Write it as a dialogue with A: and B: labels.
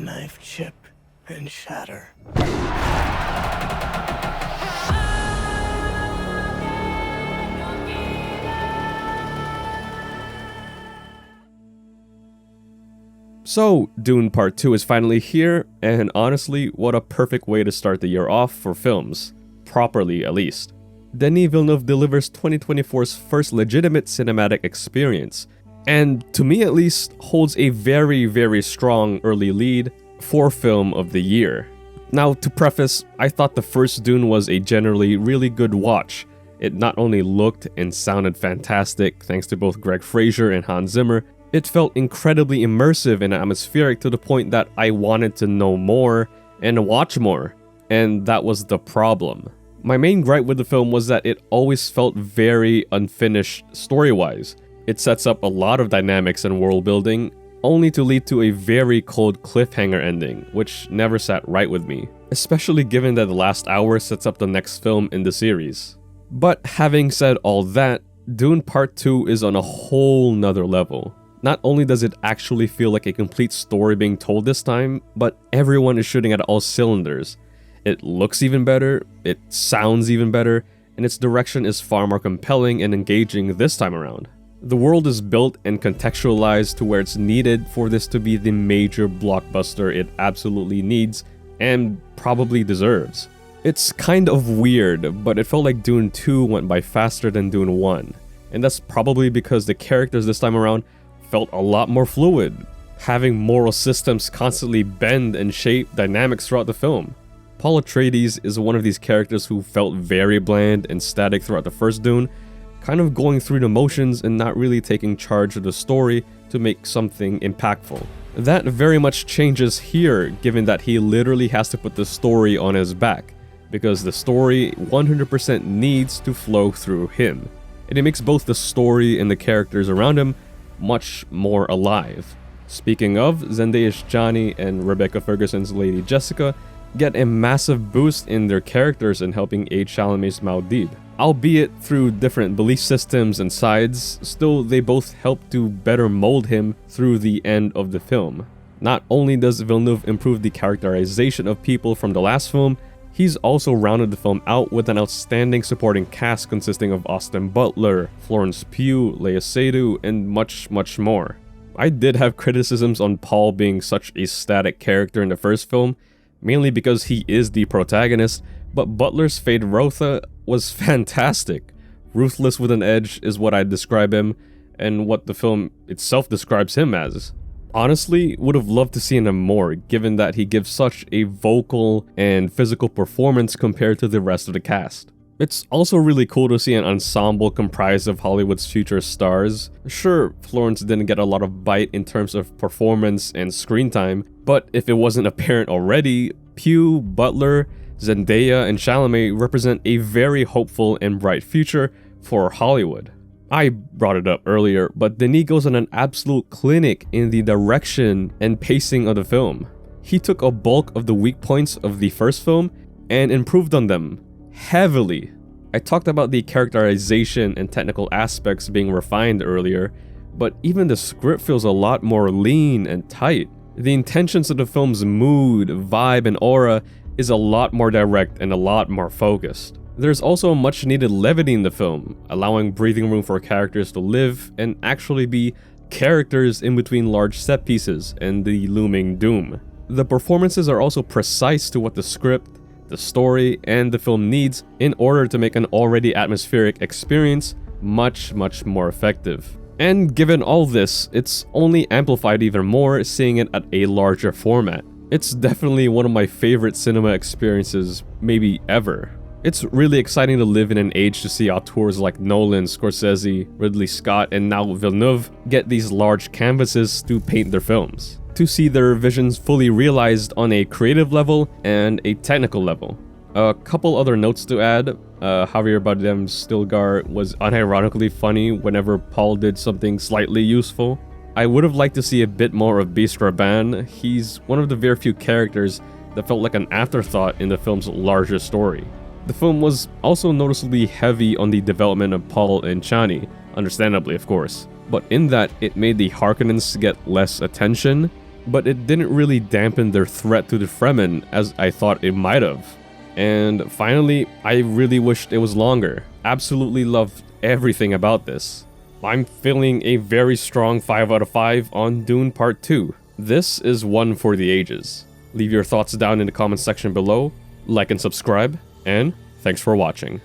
A: knife chip and shatter.
B: So, Dune Part 2 is finally here, and honestly, what a perfect way to start the year off for films. Properly, at least. Denis Villeneuve delivers 2024's first legitimate cinematic experience, and to me at least, holds a very strong early lead for Film of the Year. Now, to preface, I thought the first Dune was a generally really good watch. It not only looked and sounded fantastic thanks to both Greg Fraser and Hans Zimmer, it felt incredibly immersive and atmospheric to the point that I wanted to know more and watch more, and that was the problem. My main gripe with the film was that it always felt very unfinished story-wise. It sets up a lot of dynamics and world building, only to lead to a very cold cliffhanger ending, which never sat right with me, especially given that the last hour sets up the next film in the series. But having said all that, Dune Part 2 is on a whole nother level. Not only does it actually feel like a complete story being told this time, but everyone is shooting at all cylinders. It looks even better, it sounds even better, and its direction is far more compelling and engaging this time around. The world is built and contextualized to where it's needed for this to be the major blockbuster it absolutely needs and probably deserves. It's kind of weird, but it felt like Dune 2 went by faster than Dune 1, and that's probably because the characters this time around felt a lot more fluid, having moral systems constantly bend and shape dynamics throughout the film. Paul Atreides is one of these characters who felt very bland and static throughout the first Dune, kind of going through the motions and not really taking charge of the story to make something impactful. That very much changes here, given that he literally has to put the story on his back, because the story 100% needs to flow through him. And it makes both the story and the characters around him much more alive. Speaking of, Zendaya's Johnny and Rebecca Ferguson's Lady Jessica get a massive boost in their characters in helping aid Chalamet's Muad'Dib. Albeit through different belief systems and sides, still they both help to better mold him through the end of the film. Not only does Villeneuve improve the characterization of people from the last film, he's also rounded the film out with an outstanding supporting cast consisting of Austin Butler, Florence Pugh, Léa Seydoux, and much more. I did have criticisms on Paul being such a static character in the first film, mainly because he is the protagonist, but Butler's Feyd-Rautha was fantastic. Ruthless with an edge is what I'd describe him, and what the film itself describes him as. Honestly, would have loved to see him more, given that he gives such a vocal and physical performance compared to the rest of the cast. It's also really cool to see an ensemble comprised of Hollywood's future stars. Sure, Florence didn't get a lot of bite in terms of performance and screen time, but if it wasn't apparent already, Pugh, Butler, Zendaya, and Chalamet represent a very hopeful and bright future for Hollywood. I brought it up earlier, but Denis goes on an absolute clinic in the direction and pacing of the film. He took a bulk of the weak points of the first film and improved on them heavily. I talked about the characterization and technical aspects being refined earlier, but even the script feels a lot more lean and tight. The intentions of the film's mood, vibe, and aura is a lot more direct and a lot more focused. There's also much needed levity in the film, allowing breathing room for characters to live and actually be characters in between large set pieces and the looming doom. The performances are also precise to what the script, the story, and the film needs in order to make an already atmospheric experience much more effective. And given all this, it's only amplified even more seeing it at a larger format. It's definitely one of my favorite cinema experiences maybe ever. It's really exciting to live in an age to see auteurs like Nolan, Scorsese, Ridley Scott, and now Villeneuve get these large canvases to paint their films. To see their visions fully realized on a creative level and a technical level. A couple other notes to add. Javier Bardem's Stilgar was unironically funny whenever Paul did something slightly useful. I would have liked to see a bit more of Beast Raban. He's one of the very few characters that felt like an afterthought in the film's larger story. The film was also noticeably heavy on the development of Paul and Chani, understandably of course, but in that it made the Harkonnens get less attention, but it didn't really dampen their threat to the Fremen as I thought it might have. And finally, I really wished it was longer. Absolutely loved everything about this. I'm feeling a very strong 5 out of 5 on Dune Part 2. This is one for the ages. Leave your thoughts down in the comment section below, like and subscribe, and thanks for watching.